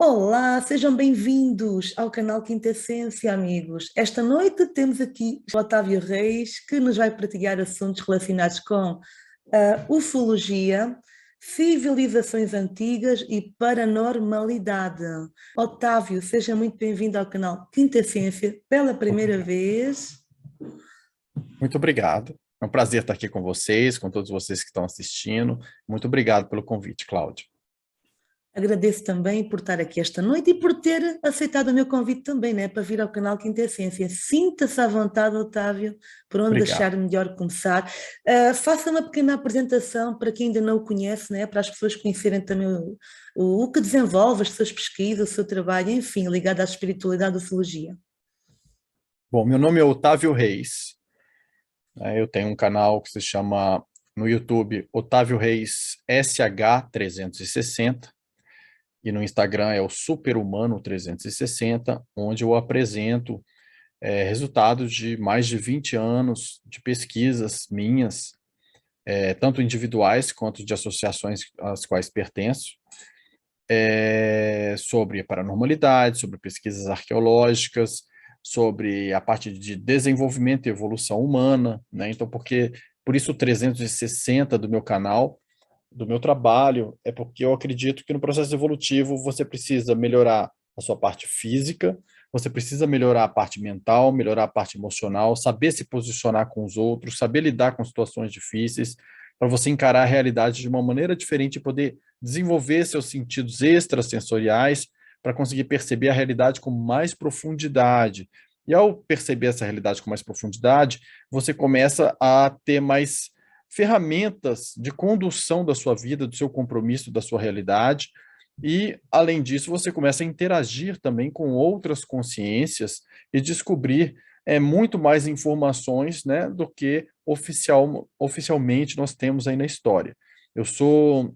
Olá, sejam bem-vindos ao canal Quinta Essência, amigos. Esta noite temos aqui o Otávio Reis, que nos vai partilhar assuntos relacionados com a ufologia, civilizações antigas e paranormalidade. Otávio, seja muito bem-vindo ao canal Quinta Essência pela primeira Obrigado. vez. Muito obrigado. É um prazer estar aqui com vocês, com todos vocês que estão assistindo. Muito obrigado pelo convite, Cláudio. Agradeço também por estar aqui esta noite e por ter aceitado o meu convite também, né, para vir ao canal Quinta Essência. Sinta-se à vontade, Otávio, por onde Obrigado. achar melhor começar. Faça uma pequena apresentação para quem ainda não o conhece, né, para as pessoas conhecerem também o que desenvolve, as suas pesquisas, o seu trabalho, enfim, ligado à espiritualidade da ufologia. Bom, meu nome é Otávio Reis. Eu tenho um canal que se chama no YouTube Otávio Reis SH360 e no Instagram é o Superhumano 360, onde eu apresento resultados de mais de 20 anos de pesquisas minhas, tanto individuais quanto de associações às quais pertenço, sobre paranormalidade, sobre pesquisas arqueológicas, sobre a parte de desenvolvimento e evolução humana, né? Então, por isso o 360 do meu canal, do meu trabalho, é porque eu acredito que no processo evolutivo você precisa melhorar a sua parte física, você precisa melhorar a parte mental, melhorar a parte emocional, saber se posicionar com os outros, saber lidar com situações difíceis, para você encarar a realidade de uma maneira diferente e poder desenvolver seus sentidos extrasensoriais para conseguir perceber a realidade com mais profundidade. E ao perceber essa realidade com mais profundidade, você começa a ter mais ferramentas de condução da sua vida, do seu compromisso, da sua realidade, e, além disso, você começa a interagir também com outras consciências e descobrir muito mais informações, né, do que oficialmente nós temos aí na história. Eu sou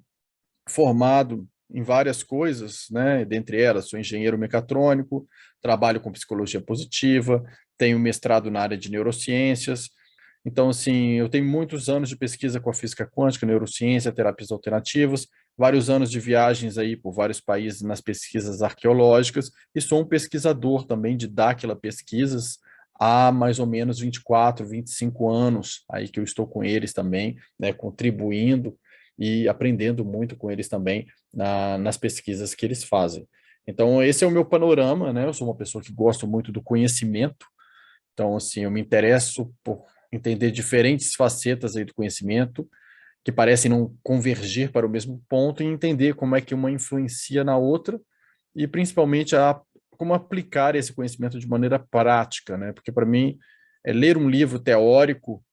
formado em várias coisas, né, dentre elas, sou engenheiro mecatrônico, trabalho com psicologia positiva, tenho mestrado na área de neurociências. Então, assim, eu tenho muitos anos de pesquisa com a física quântica, neurociência, terapias alternativas, vários anos de viagens aí por vários países nas pesquisas arqueológicas, e sou um pesquisador também de Dáquila Pesquisas há mais ou menos 24, 25 anos, aí que eu estou com eles também, né, contribuindo e aprendendo muito com eles também nas pesquisas que eles fazem. Então, esse é o meu panorama, né? Eu sou uma pessoa que gosto muito do conhecimento, então, assim, eu me interesso por entender diferentes facetas aí do conhecimento, que parecem não convergir para o mesmo ponto, e entender como é que uma influencia na outra, e principalmente como aplicar esse conhecimento de maneira prática, né? Porque, para mim, ler um livro teórico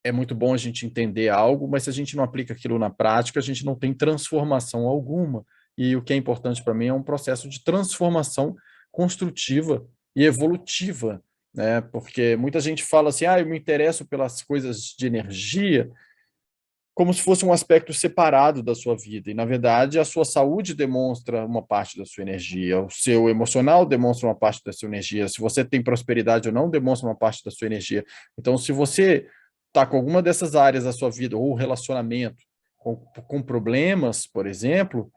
é muito bom a gente entender algo, mas se a gente não aplica aquilo na prática, a gente não tem transformação alguma. E o que é importante para mim é um processo de transformação construtiva e evolutiva, né? Porque muita gente fala assim, eu me interesso pelas coisas de energia, como se fosse um aspecto separado da sua vida. E, na verdade, a sua saúde demonstra uma parte da sua energia, o seu emocional demonstra uma parte da sua energia, se você tem prosperidade ou não, demonstra uma parte da sua energia. Então, se você está com alguma dessas áreas da sua vida, ou relacionamento, com problemas, por exemplo,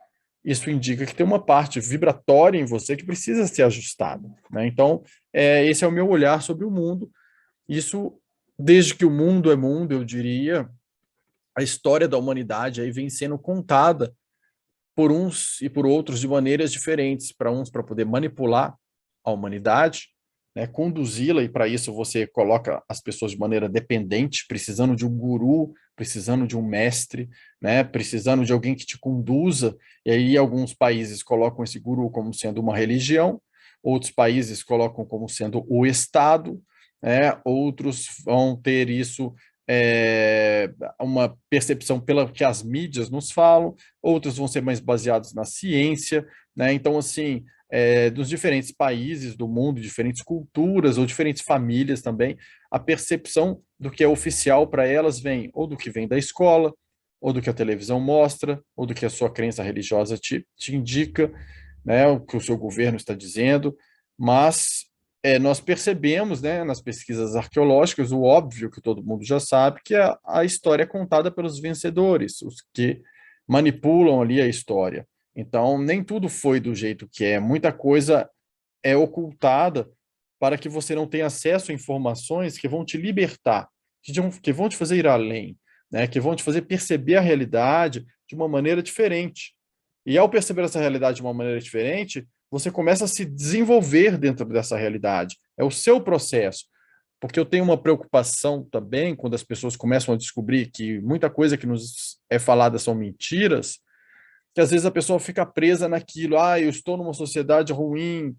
isso indica que tem uma parte vibratória em você que precisa ser ajustada, né? Então, esse é o meu olhar sobre o mundo. Isso, desde que o mundo é mundo, eu diria, a história da humanidade aí vem sendo contada por uns e por outros de maneiras diferentes, para uns para poder manipular a humanidade, né, conduzi-la, e para isso você coloca as pessoas de maneira dependente, precisando de um guru, precisando de um mestre, né, precisando de alguém que te conduza, e aí alguns países colocam esse guru como sendo uma religião, outros países colocam como sendo o Estado, né, outros vão ter isso uma percepção pela que as mídias nos falam, outros vão ser mais baseados na ciência, né? Então, assim, dos diferentes países do mundo, diferentes culturas ou diferentes famílias também, a percepção do que é oficial para elas vem ou do que vem da escola, ou do que a televisão mostra, ou do que a sua crença religiosa te indica, né? O que o seu governo está dizendo, mas nós percebemos, né, nas pesquisas arqueológicas, o óbvio que todo mundo já sabe, que a história é contada pelos vencedores, os que manipulam ali a história. Então, nem tudo foi do jeito que é. Muita coisa é ocultada para que você não tenha acesso a informações que vão te libertar, que vão te fazer ir além, né? Que vão te fazer perceber a realidade de uma maneira diferente. E ao perceber essa realidade de uma maneira diferente, você começa a se desenvolver dentro dessa realidade. É o seu processo. Porque eu tenho uma preocupação também quando as pessoas começam a descobrir que muita coisa que nos é falada são mentiras, que às vezes a pessoa fica presa naquilo, eu estou numa sociedade ruim,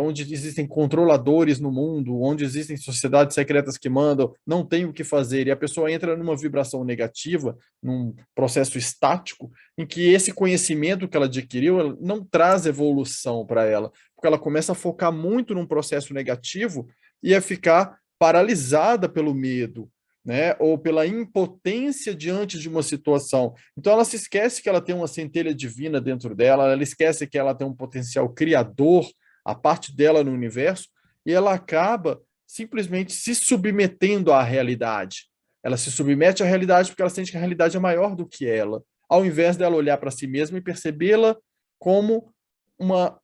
onde existem controladores no mundo, onde existem sociedades secretas que mandam, não tem o que fazer, e a pessoa entra numa vibração negativa, num processo estático, em que esse conhecimento que ela adquiriu ela não traz evolução para ela, porque ela começa a focar muito num processo negativo e a ficar paralisada pelo medo, né, ou pela impotência diante de uma situação. Então ela se esquece que ela tem uma centelha divina dentro dela, ela esquece que ela tem um potencial criador, a parte dela no universo, e ela acaba simplesmente se submetendo à realidade. Ela se submete à realidade porque ela sente que a realidade é maior do que ela, ao invés dela olhar para si mesma e percebê-la como uma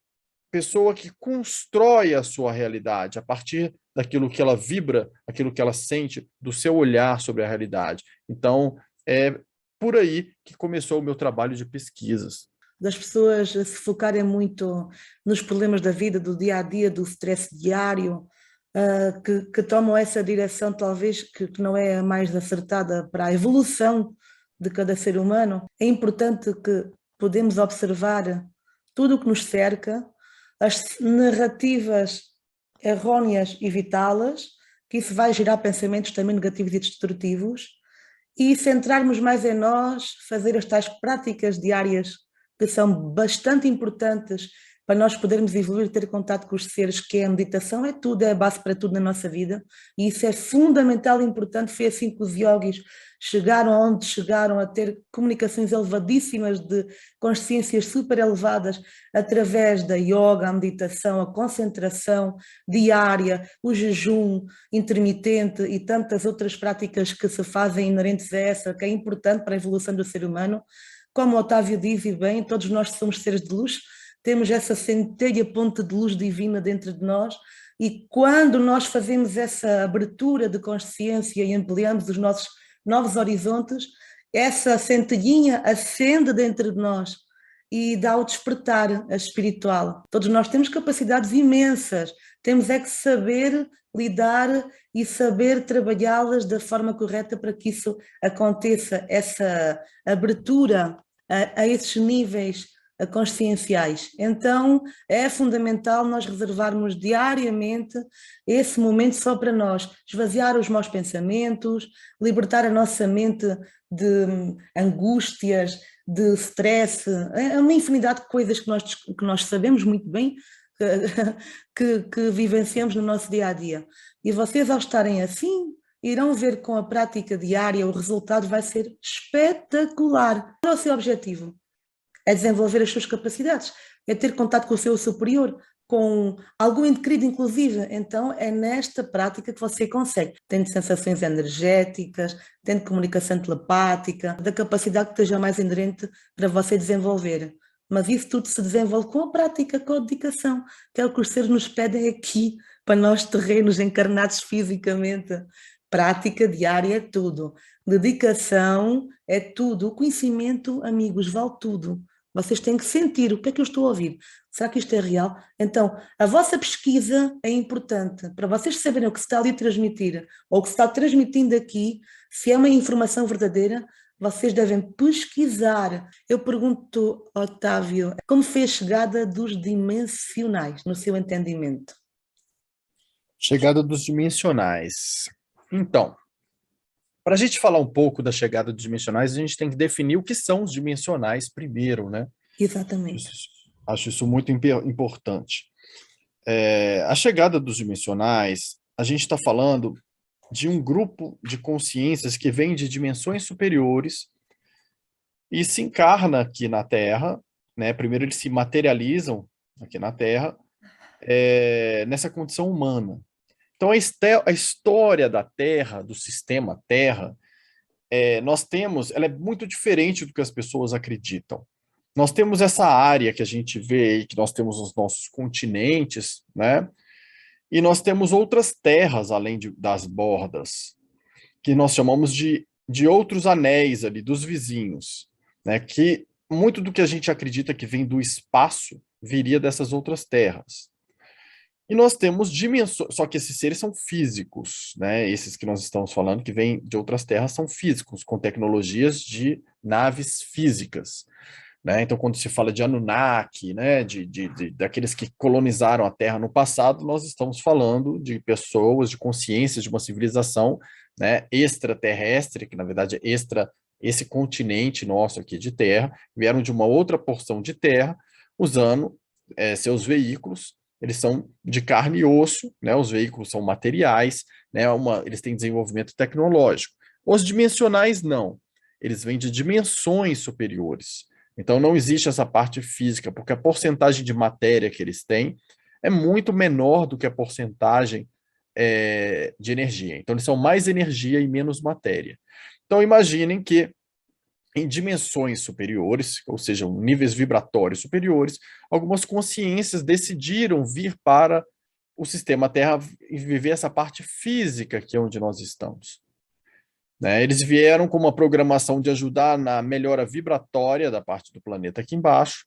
pessoa que constrói a sua realidade a partir daquilo que ela vibra, aquilo que ela sente, do seu olhar sobre a realidade. Então, é por aí que começou o meu trabalho de pesquisas. Das pessoas se focarem muito nos problemas da vida, do dia a dia, do stress diário, que tomam essa direção talvez que não é a mais acertada para a evolução de cada ser humano. É importante que podemos observar tudo o que nos cerca, as narrativas erróneas, evitá-las, que isso vai gerar pensamentos também negativos e destrutivos, e centrarmos mais em nós, fazer as tais práticas diárias que são bastante importantes para nós podermos evoluir, ter contato com os seres, que é a meditação, é tudo, é a base para tudo na nossa vida, e isso é fundamental e importante. Foi assim que os yogis chegaram aonde chegaram, a ter comunicações elevadíssimas de consciências super elevadas através da yoga, a meditação, a concentração diária, o jejum intermitente e tantas outras práticas que se fazem inerentes a essa, que é importante para a evolução do ser humano. Como o Otávio diz e bem, todos nós somos seres de luz, temos essa centelha ponte de luz divina dentro de nós, e quando nós fazemos essa abertura de consciência e ampliamos os nossos novos horizontes, essa centelhinha acende dentro de nós e dá o despertar espiritual. Todos nós temos capacidades imensas, temos é que saber lidar e saber trabalhá-las da forma correta para que isso aconteça, essa abertura a esses níveis conscienciais. Então é fundamental nós reservarmos diariamente esse momento só para nós, esvaziar os maus pensamentos, libertar a nossa mente de angústias, de stress, é uma infinidade de coisas que nós sabemos muito bem que vivenciamos no nosso dia a dia. E vocês, ao estarem assim, irão ver com a prática diária, o resultado vai ser espetacular. Qual é o seu objetivo? É desenvolver as suas capacidades, é ter contato com o seu superior, com algum ente querido, inclusive. Então é nesta prática que você consegue, tendo sensações energéticas, tendo comunicação telepática, da capacidade que esteja mais inerente para você desenvolver. Mas isso tudo se desenvolve com a prática, com a dedicação, que é o que os seres nos pedem aqui, para nós terrenos encarnados fisicamente. Prática diária é tudo, dedicação é tudo, o conhecimento, amigos, vale tudo. Vocês têm que sentir o que é que eu estou a ouvir. Será que isto é real? Então, a vossa pesquisa é importante para vocês saberem o que se está ali a transmitir, ou o que se está transmitindo aqui, se é uma informação verdadeira. Vocês devem pesquisar. Eu pergunto, Otávio, como foi a chegada dos dimensionais, no seu entendimento? Chegada dos dimensionais. Então, para a gente falar um pouco da chegada dos dimensionais, a gente tem que definir o que são os dimensionais primeiro, né? Exatamente. Acho isso muito importante. A chegada dos dimensionais, a gente está falando de um grupo de consciências que vem de dimensões superiores e se encarna aqui na Terra, né? Primeiro eles se materializam aqui na Terra, nessa condição humana. Então, a história da Terra, do sistema Terra, ela é muito diferente do que as pessoas acreditam. nós temos essa área que a gente vê aí, que nós temos os nossos continentes, né? E nós temos outras terras além das bordas, que nós chamamos de outros anéis ali, dos vizinhos, né? Que muito do que a gente acredita que vem do espaço viria dessas outras terras. E nós temos dimensões, só que esses seres são físicos, né? Esses que nós estamos falando que vêm de outras terras são físicos, com tecnologias de naves físicas, né? Então, quando se fala de Anunnaki, né, daqueles que colonizaram a Terra no passado, nós estamos falando de pessoas, de consciências, de uma civilização, né, extraterrestre, que na verdade é esse continente nosso aqui de Terra, vieram de uma outra porção de Terra, usando seus veículos. Eles são de carne e osso, né, os veículos são materiais, né, eles têm desenvolvimento tecnológico. Os dimensionais não, eles vêm de dimensões superiores. Então, não existe essa parte física, porque a porcentagem de matéria que eles têm é muito menor do que a porcentagem de energia. Então, eles são mais energia e menos matéria. Então, imaginem que em dimensões superiores, ou seja, níveis vibratórios superiores, algumas consciências decidiram vir para o sistema Terra e viver essa parte física que é onde nós estamos. Né? Eles vieram com uma programação de ajudar na melhora vibratória da parte do planeta aqui embaixo,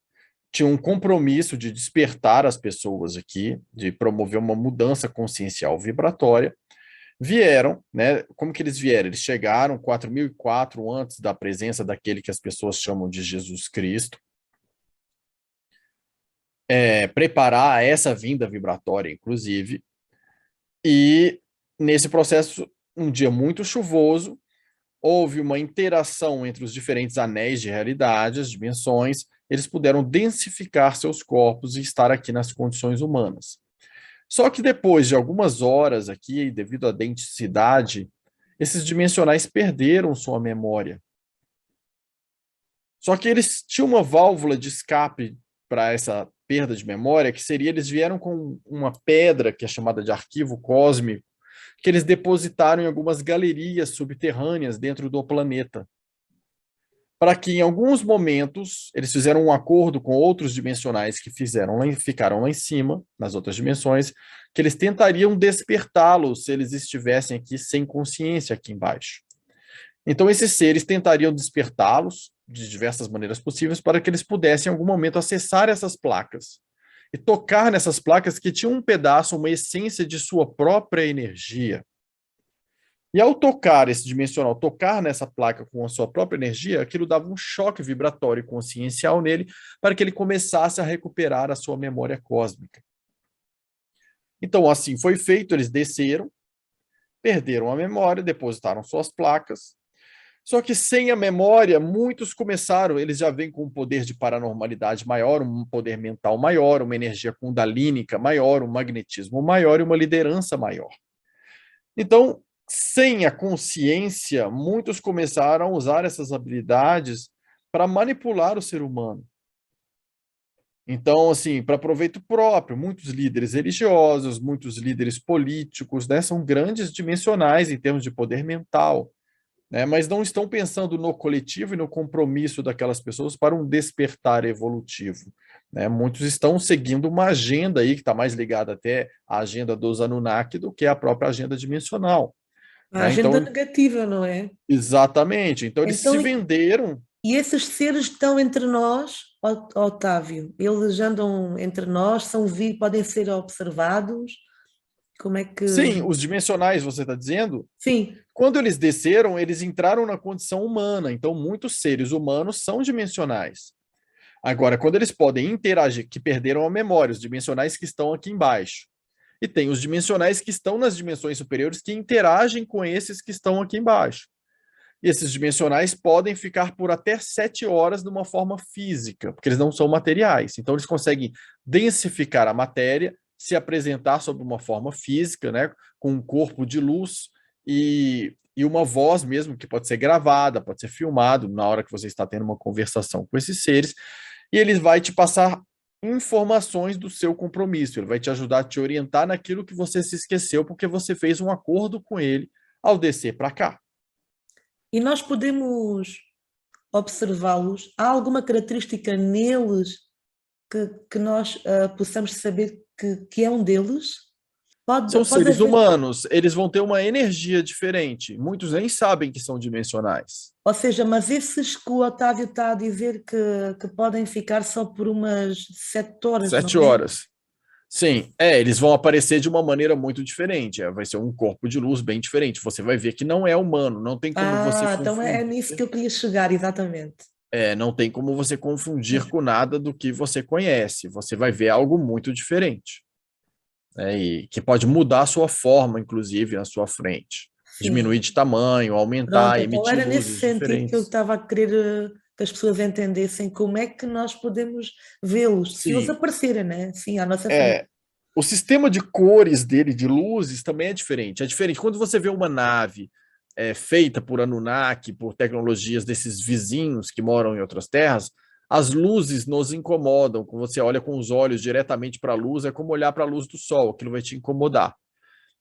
tinha um compromisso de despertar as pessoas aqui, de promover uma mudança consciencial vibratória. Vieram, né? Como que eles vieram? Eles chegaram 4004 antes da presença daquele que as pessoas chamam de Jesus Cristo, preparar essa vinda vibratória, inclusive, e nesse processo, um dia muito chuvoso, houve uma interação entre os diferentes anéis de realidade, as dimensões, eles puderam densificar seus corpos e estar aqui nas condições humanas. Só que depois de algumas horas aqui, devido à densidade, esses dimensionais perderam sua memória. Só que eles tinham uma válvula de escape para essa perda de memória, que seria, eles vieram com uma pedra, que é chamada de arquivo cósmico, que eles depositaram em algumas galerias subterrâneas dentro do planeta. Para que em alguns momentos eles fizeram um acordo com outros dimensionais que ficaram lá em cima, nas outras dimensões, que eles tentariam despertá-los se eles estivessem aqui sem consciência aqui embaixo. Então esses seres tentariam despertá-los de diversas maneiras possíveis para que eles pudessem em algum momento acessar essas placas e tocar nessas placas que tinham um pedaço, uma essência de sua própria energia. E ao tocar esse dimensional, tocar nessa placa com a sua própria energia, aquilo dava um choque vibratório consciencial nele para que ele começasse a recuperar a sua memória cósmica. Então, assim foi feito, eles desceram, perderam a memória, depositaram suas placas, só que sem a memória, muitos começaram, eles já vêm com um poder de paranormalidade maior, um poder mental maior, uma energia kundalínica maior, um magnetismo maior e uma liderança maior. Então, sem a consciência, muitos começaram a usar essas habilidades para manipular o ser humano. Então, assim, para proveito próprio, muitos líderes religiosos, muitos líderes políticos, né, são grandes dimensionais em termos de poder mental, né, mas não estão pensando no coletivo e no compromisso daquelas pessoas para um despertar evolutivo. Né? Muitos estão seguindo uma agenda aí que está mais ligada até à agenda dos Anunnaki do que a própria agenda dimensional. A Né? agenda Então, negativa, não é? exatamente. Então, eles Então, se venderam. e esses seres estão entre nós, Otávio? Eles andam entre nós, podem ser observados? Como é que... Sim, os dimensionais, você está dizendo? Sim, Quando eles desceram, eles entraram na condição humana. Então, muitos seres humanos são dimensionais. Agora, quando eles podem interagir, que perderam a memória, os dimensionais que estão aqui embaixo. E tem os dimensionais que estão nas dimensões superiores que interagem com esses que estão aqui embaixo. E esses dimensionais podem ficar por até 7 horas de uma forma física, porque eles não são materiais. Então, eles conseguem densificar a matéria, se apresentar sob uma forma física, né, com um corpo de luz e uma voz mesmo, que pode ser gravada, pode ser filmado na hora que você está tendo uma conversação com esses seres, e ele vai te passar informações do seu compromisso, ele vai te ajudar a te orientar naquilo que você se esqueceu, porque você fez um acordo com ele ao descer para cá. e nós podemos observá-los, há alguma característica neles que nós possamos saber que é um deles? São Pode seres haver, humanos, eles vão ter uma energia diferente. Muitos nem sabem que são dimensionais. ou seja, mas esses que o Otávio está a dizer que podem ficar só por umas 7 horas, não Sete é? horas. Sim, eles vão aparecer de uma maneira muito diferente. Vai ser um corpo de luz bem diferente. Você vai ver que não é humano, não tem como você Ah, então é confundir. nisso que eu queria chegar, exatamente. Não tem como você confundir com nada do que você conhece. Você vai ver algo muito diferente, né? E que pode mudar a sua forma, inclusive, na sua frente. Sim. Diminuir de tamanho, Pronto, aumentar, então emitir era nesse luzes sentido que eu diferentes. estava a querer que as pessoas entendessem como é que nós podemos vê-los, se eles Sim, aparecerem, né? Sim, à nossa frente. é, o sistema de cores dele, de luzes, também é diferente. É diferente. Quando você vê uma nave feita por Anunnaki, por tecnologias desses vizinhos que moram em outras terras, as luzes nos incomodam. Quando você olha com os olhos diretamente para a luz, é como olhar para a luz do sol, aquilo vai te incomodar.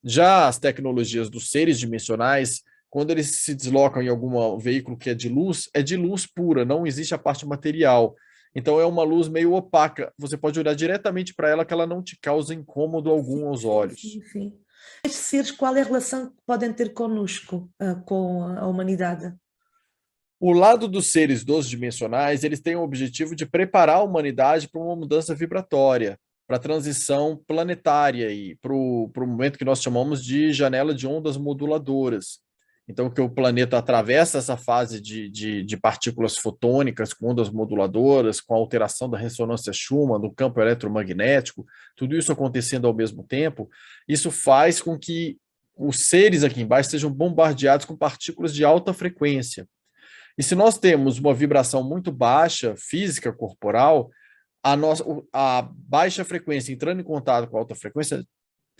Já as tecnologias dos seres dimensionais, quando eles se deslocam em algum veículo que é de luz pura, não existe a parte material. Então é uma luz meio opaca. Você pode olhar diretamente para ela que ela não te causa incômodo algum Sim, aos sim, olhos. sim, sim. Estes seres, qual é a relação que podem ter connosco, com a humanidade? O lado dos seres dos dimensionais, eles têm o objetivo de preparar a humanidade para uma mudança vibratória, para a transição planetária e para o momento que nós chamamos de janela de ondas moduladoras. Então, que o planeta atravessa essa fase de partículas fotônicas com ondas moduladoras, com a alteração da ressonância Schumann, do campo eletromagnético, tudo isso acontecendo ao mesmo tempo, isso faz com que os seres aqui embaixo sejam bombardeados com partículas de alta frequência. E se nós temos uma vibração muito baixa, física, corporal, a baixa frequência entrando em contato com a alta frequência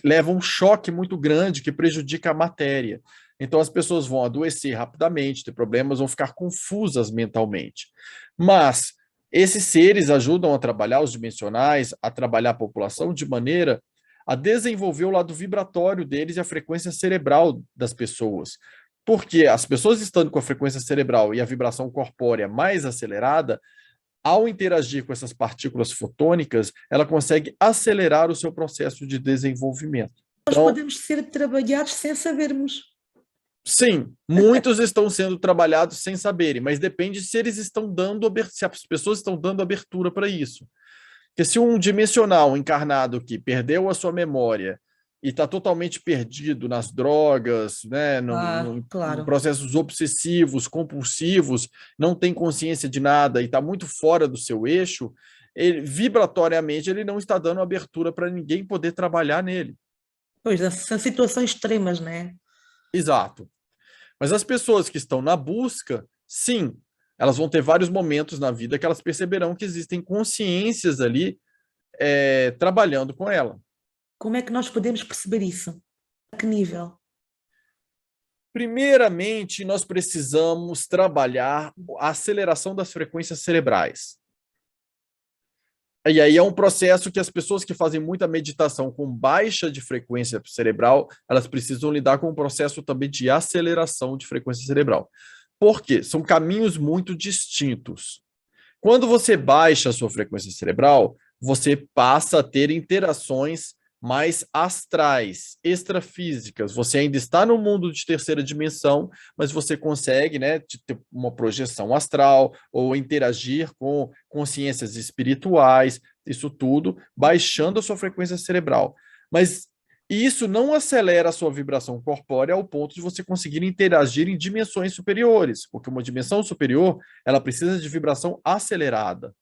leva um choque muito grande que prejudica a matéria. Então as pessoas vão adoecer rapidamente, ter problemas, vão ficar confusas mentalmente. Mas esses seres ajudam a trabalhar os dimensionais, a trabalhar a população de maneira a desenvolver o lado vibratório deles e a frequência cerebral das pessoas. Porque as pessoas estando com a frequência cerebral e a vibração corpórea mais acelerada, ao interagir com essas partículas fotônicas, ela consegue acelerar o seu processo de desenvolvimento. Nós Então, podemos ser trabalhados sem sabermos. sim, muitos estão sendo trabalhados sem saberem, mas depende se eles estão dando, se as pessoas estão dando abertura para isso. Porque se um dimensional encarnado que perdeu a sua memória e está totalmente perdido nas drogas, né, Ah, em claro. processos obsessivos, compulsivos, não tem consciência de nada e está muito fora do seu eixo, vibratoriamente ele não está dando abertura para ninguém poder trabalhar nele. Pois, são situações extremas, né? Exato. Mas as pessoas que estão na busca, sim, elas vão ter vários momentos na vida que elas perceberão que existem consciências ali trabalhando com ela. Como é que nós podemos perceber isso? A que nível? Primeiramente, nós precisamos trabalhar a aceleração das frequências cerebrais. E aí é um processo que as pessoas que fazem muita meditação com baixa de frequência cerebral, elas precisam lidar com um processo também de aceleração de frequência cerebral. Por quê? São caminhos muito distintos. Quando você baixa a sua frequência cerebral, você passa a ter interações mais astrais, extrafísicas. Você ainda está no mundo de terceira dimensão, mas você consegue, né, ter uma projeção astral ou interagir com consciências espirituais, isso tudo baixando a sua frequência cerebral. Mas isso não acelera a sua vibração corpórea ao ponto de você conseguir interagir em dimensões superiores, porque uma dimensão superior, ela precisa de vibração acelerada.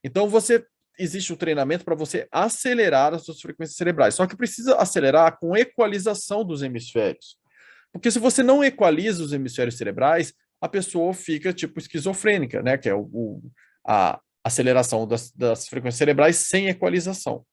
Então existe um treinamento para você acelerar as suas frequências cerebrais, só que precisa acelerar com equalização dos hemisférios. Porque se você não equaliza os hemisférios cerebrais, a pessoa fica tipo esquizofrênica, né? Que é a aceleração das frequências cerebrais sem equalização.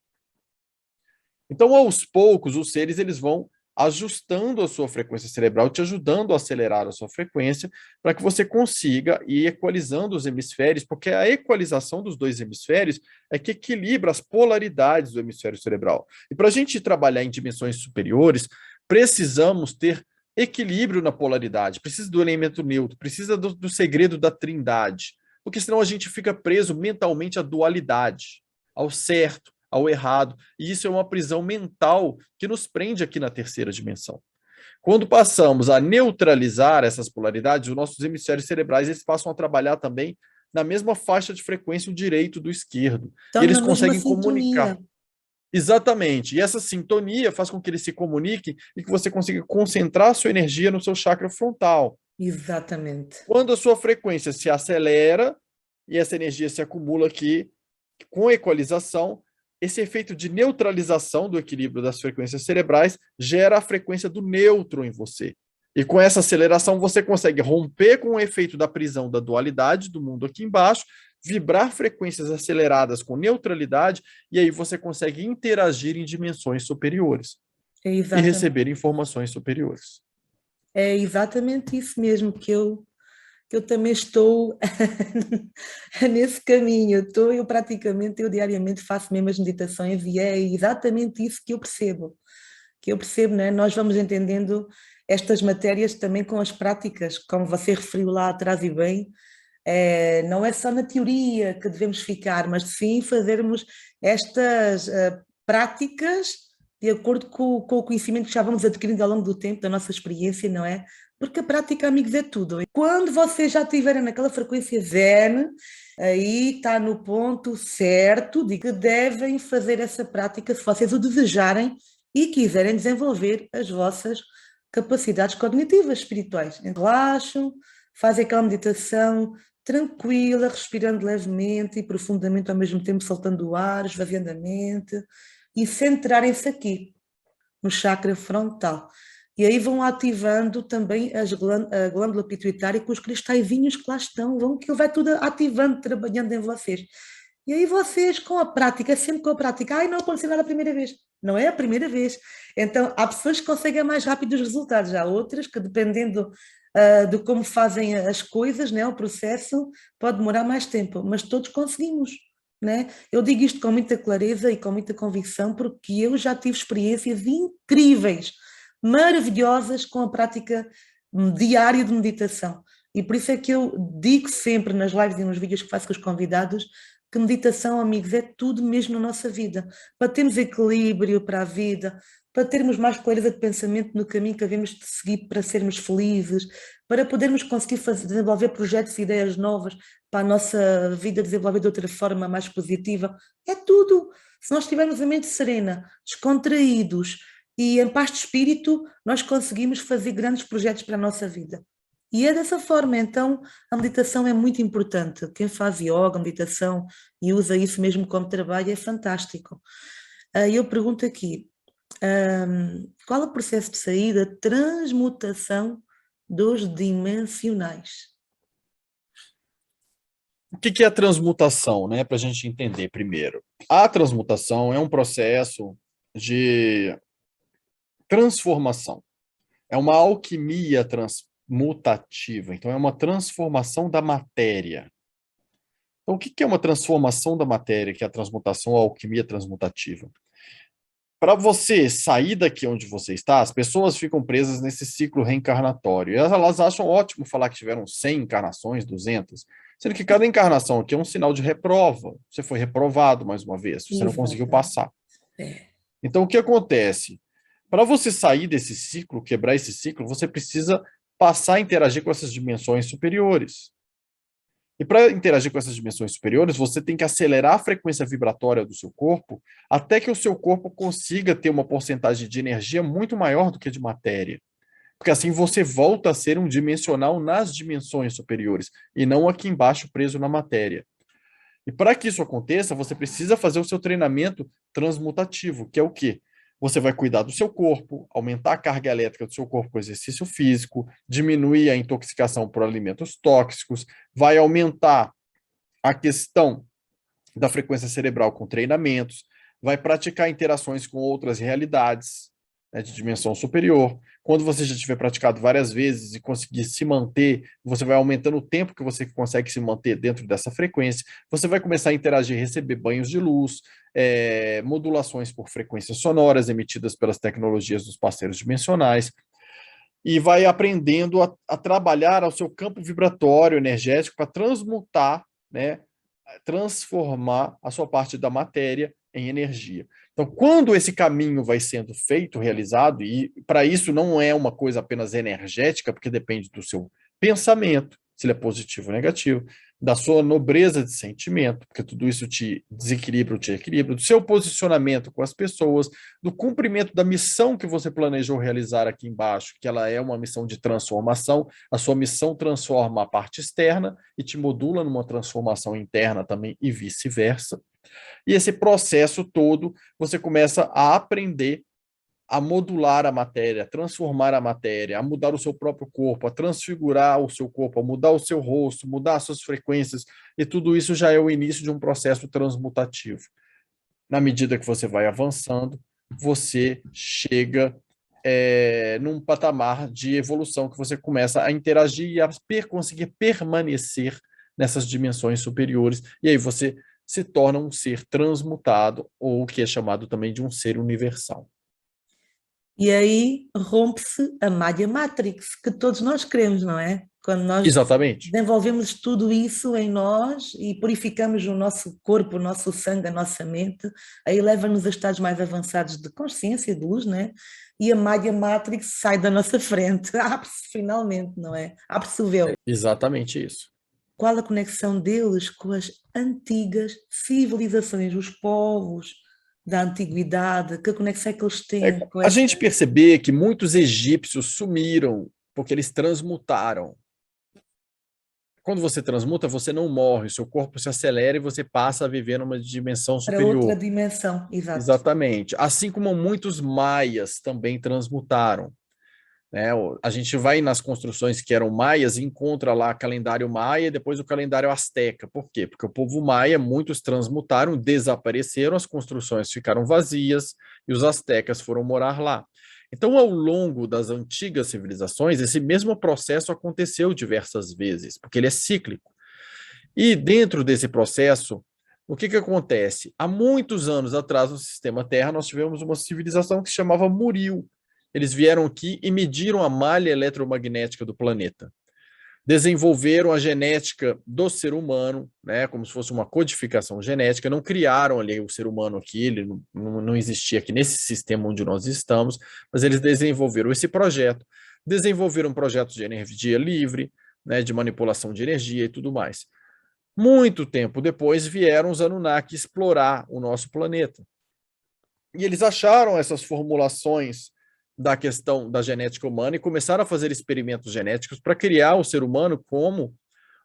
Então, aos poucos, os seres eles vão ajustando a sua frequência cerebral, te ajudando a acelerar a sua frequência, para que você consiga ir equalizando os hemisférios, porque a equalização dos dois hemisférios é que equilibra as polaridades do hemisfério cerebral. E para a gente trabalhar em dimensões superiores, precisamos ter equilíbrio na polaridade, precisa do elemento neutro, precisa do segredo da trindade, porque senão a gente fica preso mentalmente à dualidade, ao certo, ao errado, e isso é uma prisão mental que nos prende aqui na terceira dimensão. Quando passamos a neutralizar essas polaridades, os nossos hemisférios cerebrais eles passam a trabalhar também na mesma faixa de frequência, o direito do esquerdo, Estão e eles na mesma conseguem comunicar. sintonia. Exatamente. E essa sintonia faz com que eles se comuniquem e que você consiga concentrar a sua energia no seu chakra frontal. Exatamente. Quando a sua frequência se acelera e essa energia se acumula aqui, com equalização, esse efeito de neutralização do equilíbrio das frequências cerebrais gera a frequência do neutro em você. E com essa aceleração você consegue romper com o efeito da prisão da dualidade do mundo aqui embaixo, vibrar frequências aceleradas com neutralidade, e aí você consegue interagir em dimensões superiores É e receber informações superiores. É exatamente isso mesmo que eu também estou nesse caminho. Eu diariamente faço mesmas meditações e é exatamente isso que eu percebo. Né? Nós vamos entendendo estas matérias também com as práticas, como você referiu lá atrás e bem, não é só na teoria que devemos ficar, mas sim fazermos estas práticas de acordo com o conhecimento que já vamos adquirindo ao longo do tempo, da nossa experiência, não é? Porque a prática, amigos, é tudo. Quando vocês já estiverem naquela frequência zen, aí está no ponto certo de que devem fazer essa prática se vocês o desejarem e quiserem desenvolver as vossas capacidades cognitivas espirituais. Relaxam, fazem aquela meditação tranquila, respirando levemente e profundamente, ao mesmo tempo soltando o ar, esvaziando a mente e centrarem-se aqui, no chakra frontal. E aí vão ativando também a glândula pituitária com os cristalzinhos que lá estão, que vai tudo ativando, trabalhando em vocês. E aí vocês, com a prática, sempre com a prática, não aconteceu nada a primeira vez. Não é a primeira vez. Então, há pessoas que conseguem mais rápido os resultados, há outras que, dependendo de como fazem as coisas, né, o processo, pode demorar mais tempo, mas todos conseguimos. Né? Eu digo isto com muita clareza e com muita convicção, porque eu já tive experiências incríveis, maravilhosas, com a prática diária de meditação. E por isso é que eu digo sempre nas lives e nos vídeos que faço com os convidados que meditação, amigos, é tudo mesmo na nossa vida. Para termos equilíbrio para a vida, para termos mais clareza de pensamento no caminho que havemos de seguir para sermos felizes, para podermos conseguir desenvolver projetos e ideias novas para a nossa vida desenvolver de outra forma mais positiva. É tudo. Se nós tivermos a mente serena, descontraídos e em paz de espírito, nós conseguimos fazer grandes projetos para a nossa vida. E é dessa forma, então, a meditação é muito importante. Quem faz yoga, meditação e usa isso mesmo como trabalho é fantástico. Eu pergunto aqui, qual é o processo de saída, transmutação dos dimensionais? O que é a transmutação, né? Para a gente entender primeiro. A transmutação é um processo de transformação. É uma alquimia transmutativa. Então, é uma transformação da matéria. Então, o que é uma transformação da matéria, que é a transmutação ou a alquimia transmutativa? Para você sair daqui onde você está, as pessoas ficam presas nesse ciclo reencarnatório. E elas acham ótimo falar que tiveram 100 encarnações, 200, sendo que cada encarnação aqui é um sinal de reprova. Você foi reprovado mais uma vez, você não conseguiu passar. Então, o que acontece? Para você sair desse ciclo, quebrar esse ciclo, você precisa passar a interagir com essas dimensões superiores. E para interagir com essas dimensões superiores, você tem que acelerar a frequência vibratória do seu corpo até que o seu corpo consiga ter uma porcentagem de energia muito maior do que de matéria. Porque assim você volta a ser um dimensional nas dimensões superiores e não aqui embaixo preso na matéria. E para que isso aconteça, você precisa fazer o seu treinamento transmutativo, que é o quê? Você vai cuidar do seu corpo, aumentar a carga elétrica do seu corpo com exercício físico, diminuir a intoxicação por alimentos tóxicos, vai aumentar a questão da frequência cerebral com treinamentos, vai praticar interações com outras realidades, né, de dimensão superior. Quando você já tiver praticado várias vezes e conseguir se manter, você vai aumentando o tempo que você consegue se manter dentro dessa frequência, você vai começar a interagir, receber banhos de luz, modulações por frequências sonoras emitidas pelas tecnologias dos parceiros dimensionais. e vai aprendendo a trabalhar ao seu campo vibratório energético para transmutar, né, transformar a sua parte da matéria em energia. Então, quando esse caminho vai sendo feito, realizado, e para isso não é uma coisa apenas energética, porque depende do seu pensamento, se ele é positivo ou negativo, da sua nobreza de sentimento, porque tudo isso te desequilibra ou te equilibra, do seu posicionamento com as pessoas, do cumprimento da missão que você planejou realizar aqui embaixo, que ela é uma missão de transformação, a sua missão transforma a parte externa e te modula numa transformação interna também e vice-versa. E esse processo todo, você começa a aprender a modular a matéria, a transformar a matéria, a mudar o seu próprio corpo, a transfigurar o seu corpo, a mudar o seu rosto, mudar as suas frequências, e tudo isso já é o início de um processo transmutativo. Na medida que você vai avançando, você chega num patamar de evolução que você começa a interagir e a conseguir permanecer nessas dimensões superiores, e aí você se torna um ser transmutado, ou o que é chamado também de um ser universal. E aí rompe-se a malha Matrix, que todos nós queremos, não é? Quando nós Exatamente. desenvolvemos tudo isso em nós e purificamos o nosso corpo, o nosso sangue, a nossa mente, aí leva-nos a estados mais avançados de consciência, de luz, não é? E a malha Matrix sai da nossa frente, abre-se finalmente, não é? Abre-se o véu. Exatamente isso. Qual a conexão deles com as antigas civilizações, os povos da antiguidade? Que conexão é que eles têm com A essa... gente perceber que muitos egípcios sumiram porque eles transmutaram. Quando você transmuta, você não morre, o seu corpo se acelera e você passa a viver numa dimensão Para outra superior. dimensão, exato. Exatamente. Assim como muitos maias também transmutaram. Né? A gente vai nas construções que eram maias e encontra lá calendário maia e depois o calendário asteca. Por quê? Porque o povo maia, muitos transmutaram, desapareceram, as construções ficaram vazias e os astecas foram morar lá. Então, ao longo das antigas civilizações, esse mesmo processo aconteceu diversas vezes, porque ele é cíclico. E dentro desse processo, o que acontece? Há muitos anos atrás, no sistema Terra, nós tivemos uma civilização que se chamava Muril. Eles vieram aqui e mediram a malha eletromagnética do planeta. Desenvolveram a genética do ser humano, né, como se fosse uma codificação genética, não criaram ali o ser humano aqui, ele não existia aqui nesse sistema onde nós estamos, mas eles desenvolveram esse projeto, desenvolveram projetos de energia livre, né, de manipulação de energia e tudo mais. Muito tempo depois vieram os Anunnaki explorar o nosso planeta. E eles acharam essas formulações da questão da genética humana e começaram a fazer experimentos genéticos para criar o ser humano como